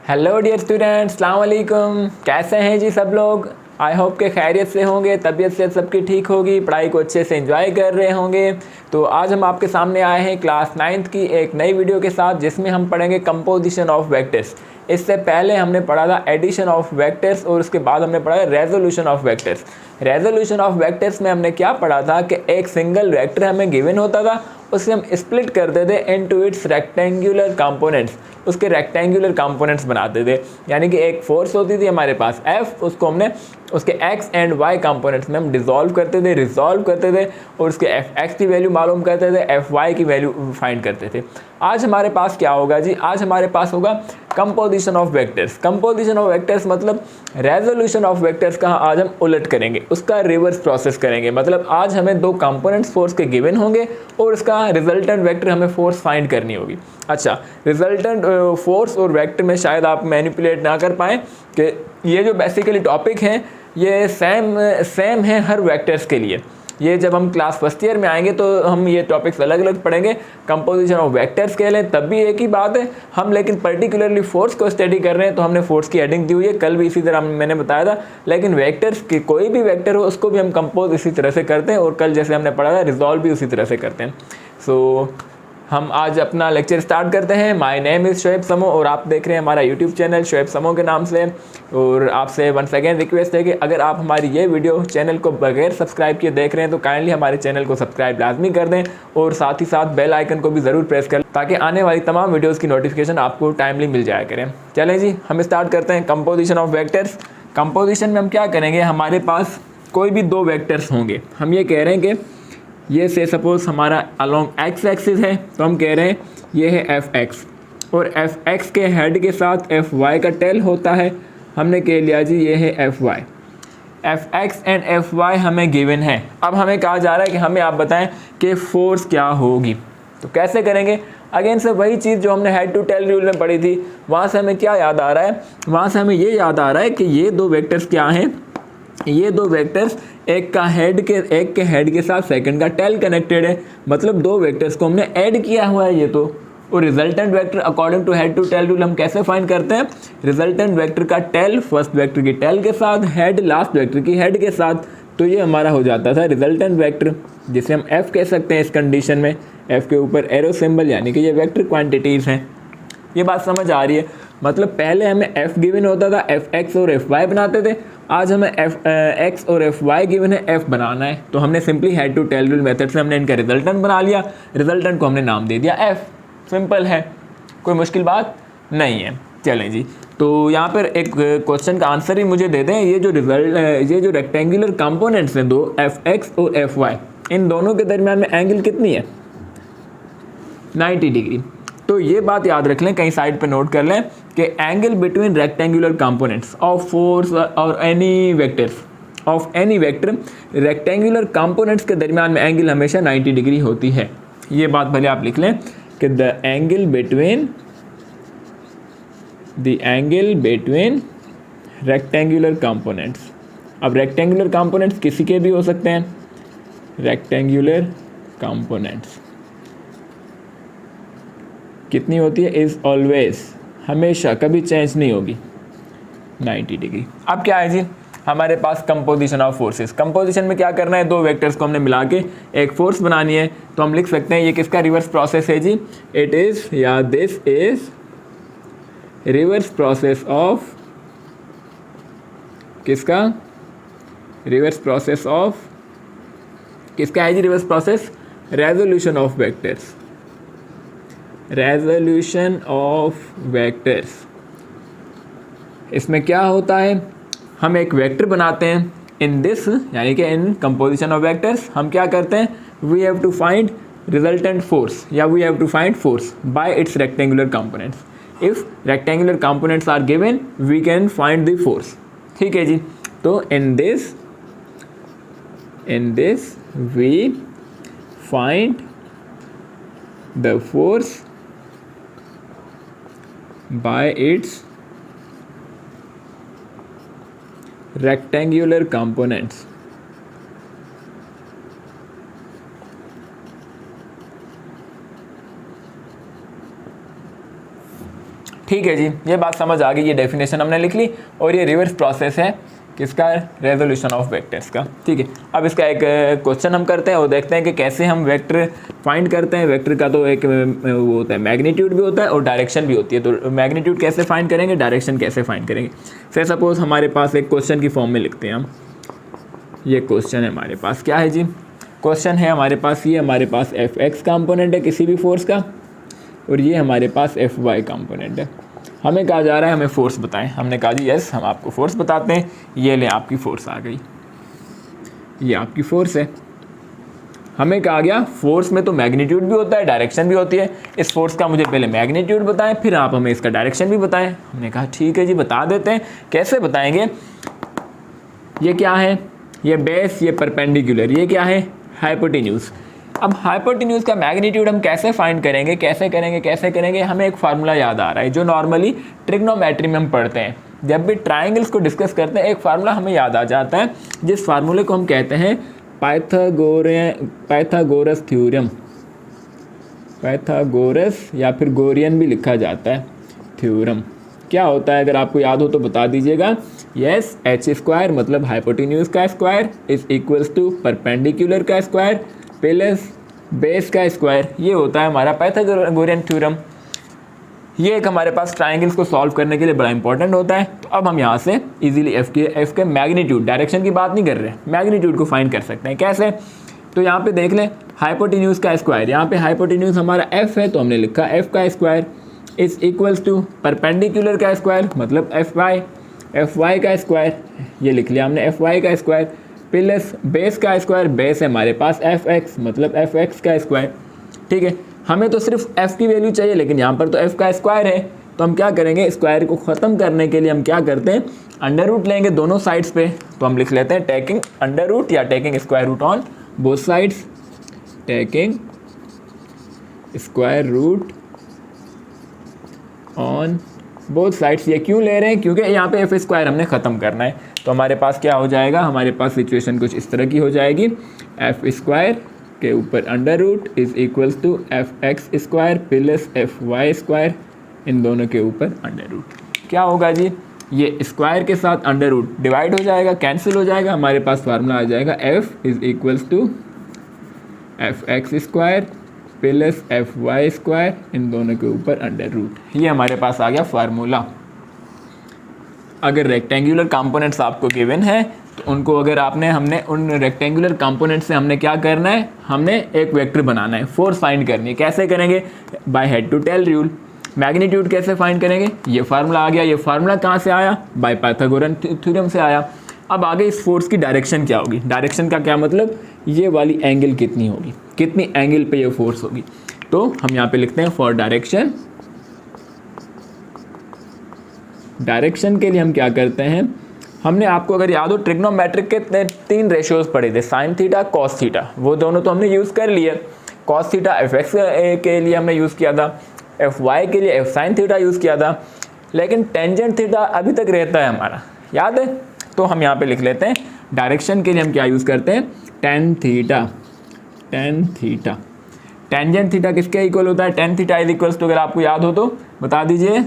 Hello dear students, अस्सलाम वालेकुम। कैसे हैं जी सब लोग? आई होप के खैरियत से होंगे, तबीयत से सबकी ठीक होगी, पढ़ाई को अच्छे से एंजॉय कर रहे होंगे। तो आज हम आपके सामने आए हैं क्लास 9th की एक नई वीडियो के साथ, जिसमें हम पढ़ेंगे कंपोजिशन ऑफ वेक्टर्स। इससे पहले हमने पढ़ा था एडिशन ऑफ वेक्टर्स और उसके बाद हमने पढ़ा resolution of vectors. Resolution of vectors में हमने क्या पढ़ा था कि एक सिंगल वेक्टर हमें गिवन होता था, उसे हम स्प्लिट करते थे इनटू इट्स रेक्टेंगुलर कंपोनेंट्स, उसके रेक्टेंगुलर कंपोनेंट्स बनाते थे। यानी कि एक फोर्स होती थी हमारे पास F, उसको हमने उसके x एंड y कंपोनेंट्स में हम रिजॉल्व करते थे और उसके Fx की वैल्यू मालूम करते थे, Fy की वैल्यू फाइंड करते थे। आज हमारे पास क्या होगा जी? आज हमारे पास होगा composition of vectors. Composition of vectors मतलब रेजोल्यूशन ऑफ वेक्टर्स का आज हम उलट करेंगे, उसका रिवर्स प्रोसेस करेंगे। मतलब आज हमें दो कंपोनेंट्स फोर्स के गिवन होंगे और उसका रिजल्टेंट वेक्टर हमें फोर्स फाइंड करनी होगी। अच्छा, रिजल्टेंट फोर्स और वेक्टर में शायद आप मैनिपुलेट ना कर पाएँ कि ये जो बेसिकली टॉपिक हैं ये सेम है हर वेक्टर्स के लिए। ये जब हम क्लास फर्स्ट ईयर में आएंगे तो हम ये टॉपिक्स अलग अलग पढ़ेंगे। कंपोजिशन ऑफ वेक्टर्स के लिए तब भी एक ही बात है, हम लेकिन पर्टिकुलरली फोर्स को स्टडी कर रहे हैं तो हमने फोर्स की हेडिंग दी हुई है। कल भी इसी तरह मैंने बताया था। लेकिन वेक्टर्स की कोई भी वेक्टर हो उसको भी हम कंपोज इसी तरह से करते हैं, और कल जैसे हमने पढ़ा था रिजॉल्व भी उसी तरह से करते हैं। सो हम आज अपना लेक्चर स्टार्ट करते हैं। माय नेम इज़ शोएब समो और आप देख रहे हैं हमारा यूट्यूब चैनल शोएब समो के नाम से। और आपसे वन सेकेंड रिक्वेस्ट है कि अगर आप हमारी ये वीडियो चैनल को बगैर सब्सक्राइब किए देख रहे हैं तो काइंडली हमारे चैनल को सब्सक्राइब लाजमी कर दें, और साथ ही साथ बेल आइकन को भी ज़रूर प्रेस करें ताकि आने वाली तमाम वीडियोज़ की नोटिफिकेशन आपको टाइमली मिल जाया करें। चलें जी, हम स्टार्ट करते हैं कंपोजिशन ऑफ वेक्टर्स। कंपोजिशन में हम क्या करेंगे, हमारे पास कोई भी दो वेक्टर्स होंगे। हम ये कह रहे हैं कि ये से सपोज हमारा अलोंग एक्स एक्सिस है, तो हम कह रहे हैं ये है एफ एक्स, और एफ एक्स के हेड के साथ एफ वाई का टेल होता है। हमने कह लिया जी ये है F Y. F X and F Y हमें गिवन है। अब हमें कहा जा रहा है कि हमें आप बताएं कि फोर्स क्या होगी। तो कैसे करेंगे? अगेन से वही चीज़ जो हमने हेड टू टेल रूल में पढ़ी थी, वहाँ से हमें क्या याद आ रहा है? वहाँ से हमें ये याद आ रहा है कि ये दो वेक्टर्स क्या हैं? ये दो वेक्टर्स एक के हेड के साथ सेकंड का टेल कनेक्टेड है। मतलब दो वेक्टर्स को हमने ऐड किया हुआ है ये तो। और resultant vector according to head to tail rule हम कैसे फाइंड करते हैं? रिजल्टेंट वेक्टर का टेल फर्स्ट वेक्टर की टेल के साथ, हेड लास्ट वेक्टर की हेड के साथ। तो ये हमारा हो जाता था रिजल्टेंट वेक्टर, जिसे हम एफ कह सकते हैं इस कंडीशन में। एफ के ऊपर एरो सिंबल, यानी कि ये वेक्टर क्वान्टिटीज़ हैं। ये बात समझ आ रही है? मतलब पहले हमें एफ गिवन होता था, एफ एक्स और एफ वाई बनाते थे। आज हमें एफ एक्स और एफ वाई गिवन है, एफ बनाना है। तो हमने simply head to tail rule method से हमने इनका रिजल्टेंट बना लिया। रिजल्टेंट को हमने नाम दे दिया एफ। सिंपल है, कोई मुश्किल बात नहीं है। चलें जी, तो यहाँ पर एक क्वेश्चन का आंसर ही मुझे दे दें। ये जो रेक्टेंगुलर कंपोनेंट्स हैं दो, एफ एक्स और एफ वाई, इन दोनों के दरमियान में एंगल कितनी है? 90 डिग्री। तो ये बात याद रख लें, कहीं साइड पे नोट कर लें कि angle between rectangular components of force और एनी वेक्टर रेक्टेंगुलर कंपोनेंट्स के दरमियान में एंगल हमेशा 90 डिग्री होती है। ये बात भले आप लिख लें कि the angle between rectangular components. अब रेक्टेंगुलर कंपोनेंट्स किसी के भी हो सकते हैं। रेक्टेंगुलर कंपोनेंट्स कितनी होती है? इज़ ऑलवेज, हमेशा, कभी चेंज नहीं होगी, 90 डिग्री। अब क्या है जी हमारे पास? Composition of forces. कंपोजिशन में क्या करना है? दो वेक्टर्स को हमने मिला के एक फोर्स बनानी है। तो हम लिख सकते हैं ये किसका रिवर्स प्रोसेस है जी? इट इज़ या this is reverse process of किसका? रिवर्स प्रोसेस ऑफ किसका है जी? Reverse process resolution of vectors. Resolution of vectors, इसमें क्या होता है? हम एक वेक्टर बनाते हैं इन दिस, यानी कि इन कंपोजिशन ऑफ वेक्टर्स हम क्या करते हैं? We have to find resultant force या we have to find force by its rectangular components. If rectangular components are given we can find the force. ठीक है जी। तो in this we find the force by its rectangular components। ठीक है जी, ये बात समझ आ गई, ये डेफिनेशन हमने लिख ली और ये रिवर्स प्रोसेस है किसका, रेजोल्यूशन ऑफ वेक्टर्स का। ठीक है, अब इसका एक क्वेश्चन हम करते हैं और देखते हैं कि कैसे हम वेक्टर फाइंड करते हैं। वेक्टर का तो एक वो होता है मैग्नीट्यूड भी होता है और डायरेक्शन भी होती है। तो मैग्नीट्यूड कैसे फाइंड करेंगे, डायरेक्शन कैसे फाइंड करेंगे। से सपोज हमारे पास एक क्वेश्चन की फॉर्म में लिखते हैं हम, ये क्वेश्चन है हमारे पास, क्या है जी, क्वेश्चन है हमारे पास, ये हमारे पास एफ एक्स कंपोनेंट है किसी भी फोर्स का और ये हमारे पास एफ वाई कंपोनेंट है। हमें कहा जा रहा है हमें फोर्स बताएं। हमने कहा जी यस, हम आपको फोर्स बताते हैं। ये ले आपकी फोर्स आ गई, ये आपकी फोर्स है। हमें कहा गया फोर्स में तो मैग्नीट्यूड भी होता है, डायरेक्शन भी होती है। इस फोर्स का मुझे पहले मैग्नीट्यूड बताएं, फिर आप हमें इसका डायरेक्शन भी बताएं। हमने कहा ठीक है जी, बता देते हैं। कैसे बताएंगे, ये क्या है, ये बेस, ये परपेंडिकुलर, ये क्या है, हाइपोटेन्यूज। अब हाइपोटेन्यूज का मैग्नीट्यूड हम कैसे फाइंड करेंगे, कैसे करेंगे, हमें एक फार्मूला याद आ रहा है जो नॉर्मली ट्रिग्नोमेट्री में हम पढ़ते हैं। जब भी ट्राइंगल्स को डिस्कस करते हैं एक फार्मूला हमें याद आ जाता है, जिस फार्मूले को हम कहते हैं पाइथागोरस थ्योरम, पाइथागोरस या फिर गोरियन भी लिखा जाता है थ्योरम। क्या होता है, अगर आपको याद हो तो बता दीजिएगा। यस, एच स्क्वायर मतलब हाइपोटेन्यूज का square is equals to perpendicular का स्क्वायर प्लस बेस का स्क्वायर। ये होता है हमारा पाइथागोरियन थ्योरम। ये एक हमारे पास ट्राइंगल्स को सॉल्व करने के लिए बड़ा इंपॉर्टेंट होता है। तो अब हम यहाँ से इजीली एफ के मैग्नीट्यूड, डायरेक्शन की बात नहीं कर रहे, मैग्नीट्यूड को फाइंड कर सकते हैं। कैसे, तो यहाँ पे देख लें, हाइपोटेन्यूज का स्क्वायर, यहाँ पे हाइपोटेन्यूज हमारा एफ है तो हमने लिखा एफ का square is equals to perpendicular का स्क्वायर मतलब एफ वाई का स्क्वायर, ये लिख लिया हमने एफ वाई का स्क्वायर प्लस बेस का स्क्वायर, बेस है हमारे पास एफ एक्स मतलब एफ एक्स का स्क्वायर। ठीक है, हमें तो सिर्फ एफ की वैल्यू चाहिए लेकिन यहाँ पर तो एफ का स्क्वायर है, तो हम क्या करेंगे, स्क्वायर को ख़त्म करने के लिए हम क्या करते हैं, अंडर रूट लेंगे दोनों साइड्स पे। तो हम लिख लेते हैं टेकिंग अंडर रूट या taking square root on both sides, taking square root on both sides. ये क्यों ले रहे हैं, क्योंकि यहाँ पे एफ स्क्वायर हमने ख़त्म करना है। तो हमारे पास क्या हो जाएगा, हमारे पास सिचुएशन कुछ इस तरह की हो जाएगी, एफ स्क्वायर के ऊपर under root is equals to F X square plus F Y square, इन दोनों के ऊपर अंडर रूट। क्या होगा जी, ये स्क्वायर के साथ अंडर रूट डिवाइड हो जाएगा, कैंसिल हो जाएगा, हमारे पास फार्मूला आ जाएगा F is equals to F X square plus F Y square, इन दोनों के ऊपर अंडर रूट। ये हमारे पास आ गया फार्मूला। अगर रेक्टेंगुलर कंपोनेंट्स आपको गिवन है तो उनको अगर हमने उन रेक्टेंगुलर कंपोनेंट से हमने क्या करना है, हमने एक वेक्टर बनाना है, फोर्स फाइंड करनी है। कैसे करेंगे, by head to tail rule. Magnitude कैसे फाइंड करेंगे, ये फार्मूला आ गया। ये फार्मूला कहाँ से आया, बाय पाइथागोरन थ्योरम से आया। अब आगे इस फोर्स की डायरेक्शन क्या होगी, डायरेक्शन का क्या मतलब, ये वाली एंगल कितनी होगी, कितनी एंगल पे ये फोर्स होगी। तो हम यहाँ पे लिखते हैं फॉर डायरेक्शन, डायरेक्शन के लिए हम क्या करते हैं, हमने आपको अगर याद हो ट्रिग्नोमेट्रिक के 3 रेशियोज पढ़े थे, साइन थीटा कॉस थीटा, वो दोनों तो हमने यूज़ कर लिए। कॉस थीटा एफ एक्स के लिए हमने यूज़ किया था, एफ वाई के लिए एफ साइन थीटा यूज़ किया था, लेकिन टेंजेंट थीटा अभी तक रहता है हमारा, याद है। तो हम यहाँ पे लिख लेते हैं डायरेक्शन के लिए हम क्या यूज़ करते हैं, टेन थीटा। टेंजेंट थीटा किसके इक्वल होता है, tan theta is equals to, अगर आपको याद हो तो बता दीजिए,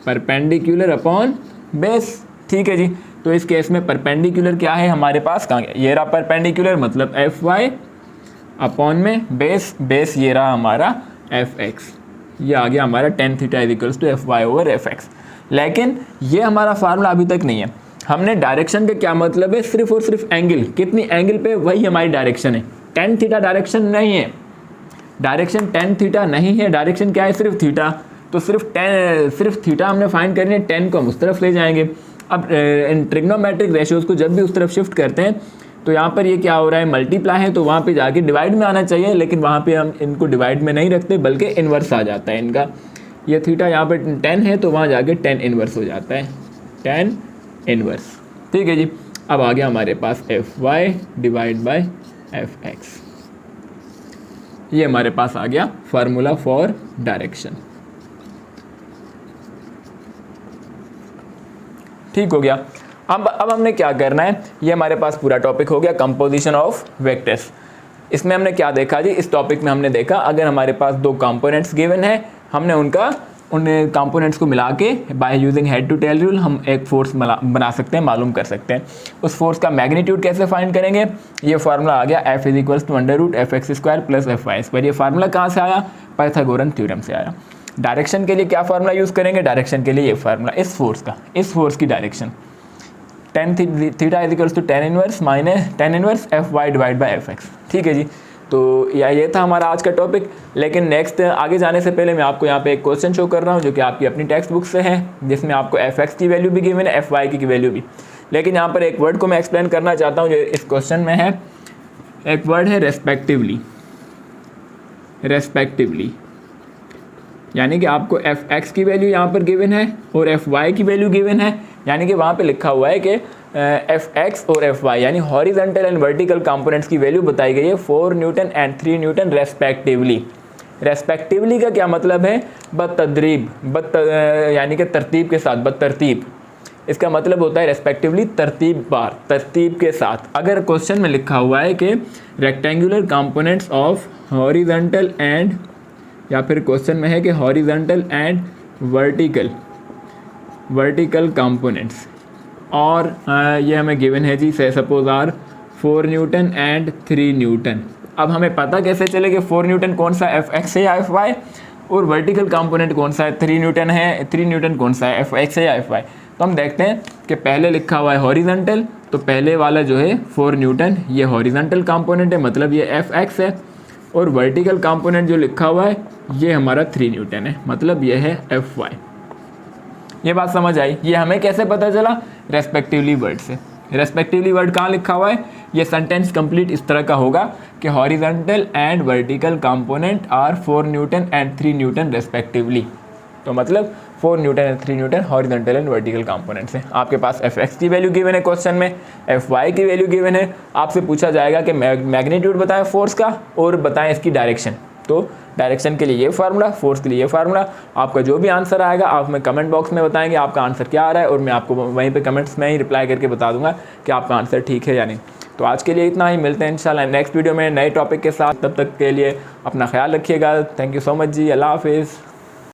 परपेंडिकुलर अपॉन बेस। ठीक है जी, तो इस केस में परपेंडिकुलर क्या है हमारे पास, कहाँ गया, ये रहा परपेंडिकुलर मतलब एफ वाई अपॉन में बेस ये रहा हमारा एफ एक्स, ये आ गया हमारा tan theta is equals to F Y over F X. लेकिन ये हमारा फार्मूला अभी तक नहीं है। हमने डायरेक्शन का क्या मतलब है, सिर्फ और सिर्फ एंगल, कितनी एंगल पे, वही हमारी डायरेक्शन है। टेन थीटा डायरेक्शन नहीं है, डायरेक्शन टेन थीटा नहीं है, डायरेक्शन क्या है, सिर्फ थीटा। तो सिर्फ थीटा हमने फाइंड करनी है, 10 को हम उस तरफ ले जाएंगे। अब इन ट्रिग्नोमेट्रिक रेशियोज को जब भी उस तरफ शिफ्ट करते हैं तो यहाँ पर ये क्या हो रहा है, मल्टीप्लाई है, तो वहाँ पे जाके डिवाइड में आना चाहिए, लेकिन वहाँ पे हम इनको डिवाइड में नहीं रखते बल्कि इन्वर्स आ जाता है इनका। ये थीटा यहाँ पे 10 है तो वहाँ जाके 10 इन्वर्स हो जाता है, 10 इन्वर्स। ठीक है जी, अब आ गया हमारे पास F Y divide by F X, ये हमारे पास आ गया फार्मूला फॉर डायरेक्शन। ठीक हो गया। अब हमने क्या करना है, ये हमारे पास पूरा टॉपिक हो गया कंपोजिशन ऑफ वेक्टर्स। इसमें हमने क्या देखा जी, इस टॉपिक में हमने देखा अगर हमारे पास 2 कंपोनेंट्स गिवन है, हमने उनका उन कंपोनेंट्स को मिला के by using head to tail rule हम एक फोर्स बना सकते हैं, मालूम कर सकते हैं। उस फोर्स का मैग्नीट्यूड कैसे फाइंड करेंगे, ये फार्मूला आ गया F = √fx² + fy²। ये फार्मूला कहाँ से आया, पाइथागोरन थ्योरम से आया। डायरेक्शन के लिए क्या फार्मूला यूज़ करेंगे, डायरेक्शन के लिए ये फार्मूला, इस फोर्स की direction tan θ = tan inverse Fy/Fx। ठीक है जी। तो ये था हमारा आज का टॉपिक। लेकिन नेक्स्ट आगे जाने से पहले मैं आपको यहाँ पे एक क्वेश्चन शो कर रहा हूँ जो कि आपकी अपनी टेक्स्ट बुक से है, जिसमें आपको Fx की वैल्यू भी गिवन है, Fy की वैल्यू भी। लेकिन यहाँ पर एक वर्ड को मैं एक्सप्लेन करना चाहता हूँ जो इस क्वेश्चन में है। एक वर्ड है रेस्पेक्टिवली, यानी कि आपको Fx की वैल्यू यहाँ पर गिवन है और Fy की वैल्यू गिवन है। यानी कि वहाँ पे लिखा हुआ है कि Fx और Fy यानी हॉरिजॉन्टल एंड वर्टिकल कंपोनेंट्स की वैल्यू बताई गई है 4 न्यूटन एंड 3 न्यूटन रेस्पेक्टिवली का क्या मतलब है, यानी कि तरतीब के साथ, बतरतीब। इसका मतलब होता है रेस्पेक्टिवली तरतीब के साथ। अगर क्वेश्चन में लिखा हुआ है कि rectangular components of horizontal and, या फिर क्वेश्चन में है कि हॉरिजॉन्टल एंड वर्टिकल कंपोनेंट्स, और ये हमें गिवन है जी से suppose are 4 newton and 3 newton. अब हमें पता कैसे चले कि 4 न्यूटन कौन सा Fx है या Fy, और वर्टिकल कंपोनेंट कौन सा है, 3 न्यूटन है, 3 न्यूटन कौन सा है, Fx है या Fy। तो हम देखते हैं कि पहले लिखा हुआ है हॉरिजॉन्टल, तो पहले वाला जो है 4 न्यूटन ये हॉरिजॉन्टल कंपोनेंट है, मतलब ये Fx है। और वर्टिकल कंपोनेंट जो लिखा हुआ है ये हमारा 3 न्यूटन है, मतलब ये है Fy। ये बात समझ आई। ये हमें कैसे पता चला, रेस्पेक्टिवली वर्ड से। रेस्पेक्टिवली वर्ड कहाँ लिखा हुआ है, ये सेंटेंस कंप्लीट इस तरह का होगा कि horizontal and vertical component are 4 newton and 3 newton respectively. तो मतलब 4 newton and 3 newton horizontal and vertical components हैं। आपके पास Fx की वैल्यू गिवन है क्वेश्चन में, Fy की वैल्यू गिवन है। आपसे पूछा जाएगा कि मैग्नीट्यूड बताएं फोर्स का और बताएं इसकी डायरेक्शन। तो डायरेक्शन के लिए ये फार्मूला, फोर्स के लिए ये फार्मूला। आपका जो भी आंसर आएगा आप हमें कमेंट बॉक्स में बताएंगे आपका आंसर क्या आ रहा है, और मैं आपको वहीं पे कमेंट्स में ही रिप्लाई करके बता दूंगा कि आपका आंसर ठीक है या नहीं। तो आज के लिए इतना ही, मिलते हैं इंशाल्लाह नेक्स्ट वीडियो में नए टॉपिक के साथ। तब तक के लिए अपना ख्याल रखिएगा। थैंक यू सो मच जी, अल्लाह हाफिज़।